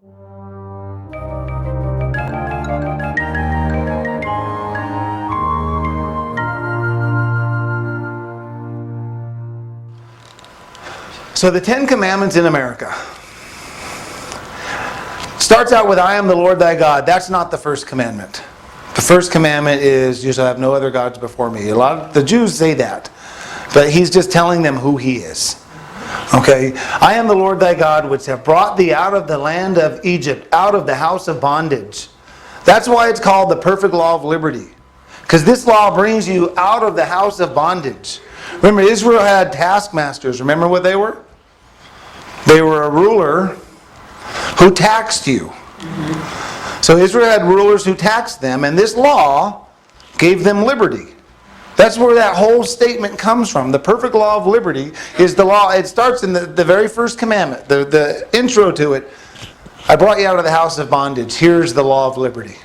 So the Ten Commandments in America starts out with, I am the Lord thy God. That's not the first commandment. The first commandment is, you shall have no other gods before me. A lot of the Jews say that, but he's just telling them who he is. Okay, I am the Lord thy God, which have brought thee out of the land of Egypt, out of the house of bondage. That's why it's called the perfect law of liberty. Because this law brings you out of the house of bondage. Remember, Israel had taskmasters. Remember what they were? They were a ruler who taxed you. So Israel had rulers who taxed them, and this law gave them liberty. That's where that whole statement comes from. The perfect law of liberty is the law. It starts in the very first commandment, the intro to it. I brought you out of the house of bondage. Here's the law of liberty.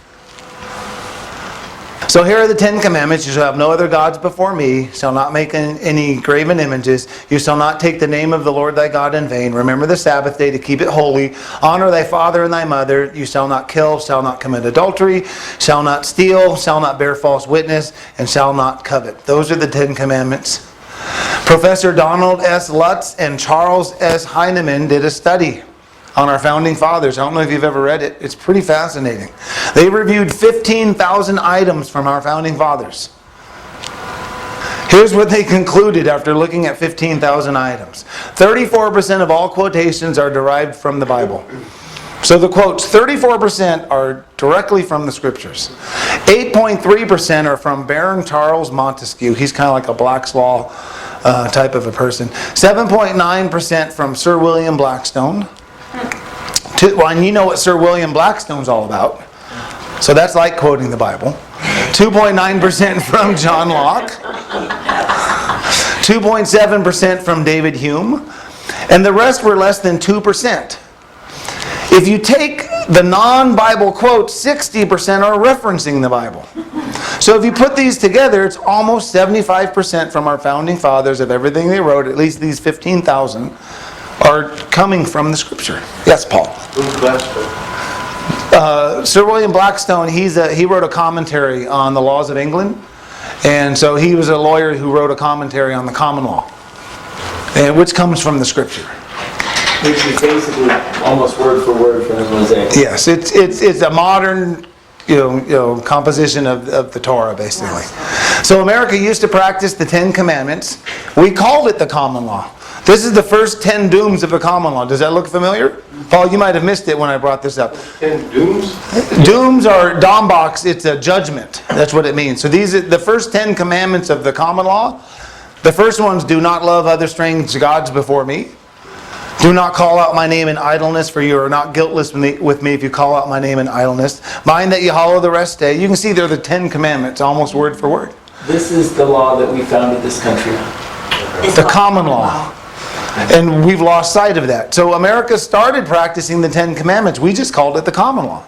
So here are the Ten Commandments. You shall have no other gods before me. Shall not make any graven images. You shall not take the name of the Lord thy God in vain. Remember the Sabbath day to keep it holy. Honor thy father and thy mother. You shall not kill. Shall not commit adultery. Shall not steal. Shall not bear false witness. And shall not covet. Those are the Ten Commandments. Professor Donald S. Lutz and Charles S. Heinemann did a study on our founding fathers. I don't know if you've ever read it. It's pretty fascinating. They reviewed 15,000 items from our founding fathers. Here's what they concluded after looking at 15,000 items. 34% of all quotations are derived from the Bible. So the quotes, 34% are directly from the Scriptures. 8.3% are from Baron Charles Montesquieu. He's kind of like a Black's Law type of a person. 7.9% from Sir William Blackstone. And you know what Sir William Blackstone's all about. So that's like quoting the Bible. 2.9% from John Locke. 2.7% from David Hume. And the rest were less than 2%. If you take the non-Bible quotes, 60% are referencing the Bible. So if you put these together, it's almost 75% from our founding fathers of everything they wrote, at least these 15,000, are coming from the Scripture. Yes, Paul? Who's Blackstone? Sir William Blackstone, he wrote a commentary on the laws of England. And so he was a lawyer who wrote a commentary on the common law, which comes from the Scripture. Which is basically almost word for word from the Mosaic. Yes, it's a modern composition of the Torah, basically. So America used to practice the Ten Commandments. We called it the common law. This is the first 10 dooms of the common law. Does that look familiar? Paul, you might have missed it when I brought this up. 10 dooms? Dooms are dombaks. It's a judgment. That's what it means. So these are the first 10 commandments of the common law. The first one's, do not love other strange gods before me. Do not call out my name in idleness, for you are not guiltless with me if you call out my name in idleness. Mind that you hallow the rest day. You can see they're the 10 commandments, almost word for word. This is the law that we founded this country on. The common law. And we've lost sight of that. So America started practicing the Ten Commandments. We just called it the common law.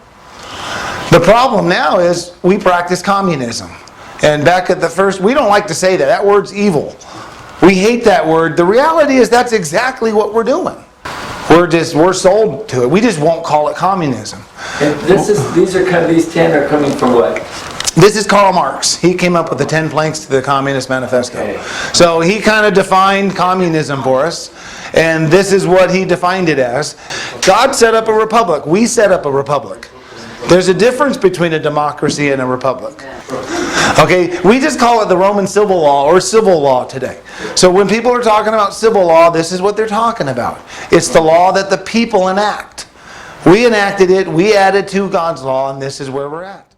The problem now is we practice communism. And back at the first, we don't like to say that. That word's evil. We hate that word. The reality is that's exactly what we're doing. We're sold to it. We just won't call it communism. And these 10 are coming from what? This is Karl Marx. He came up with the 10 planks to the Communist Manifesto. Okay. So he kind of defined communism for us. And this is what he defined it as. God set up a republic. We set up a republic. There's a difference between a democracy and a republic. Okay, we just call it the Roman civil law or civil law today. So when people are talking about civil law, this is what they're talking about. It's the law that the people enact. We enacted it, we added to God's law, and this is where we're at.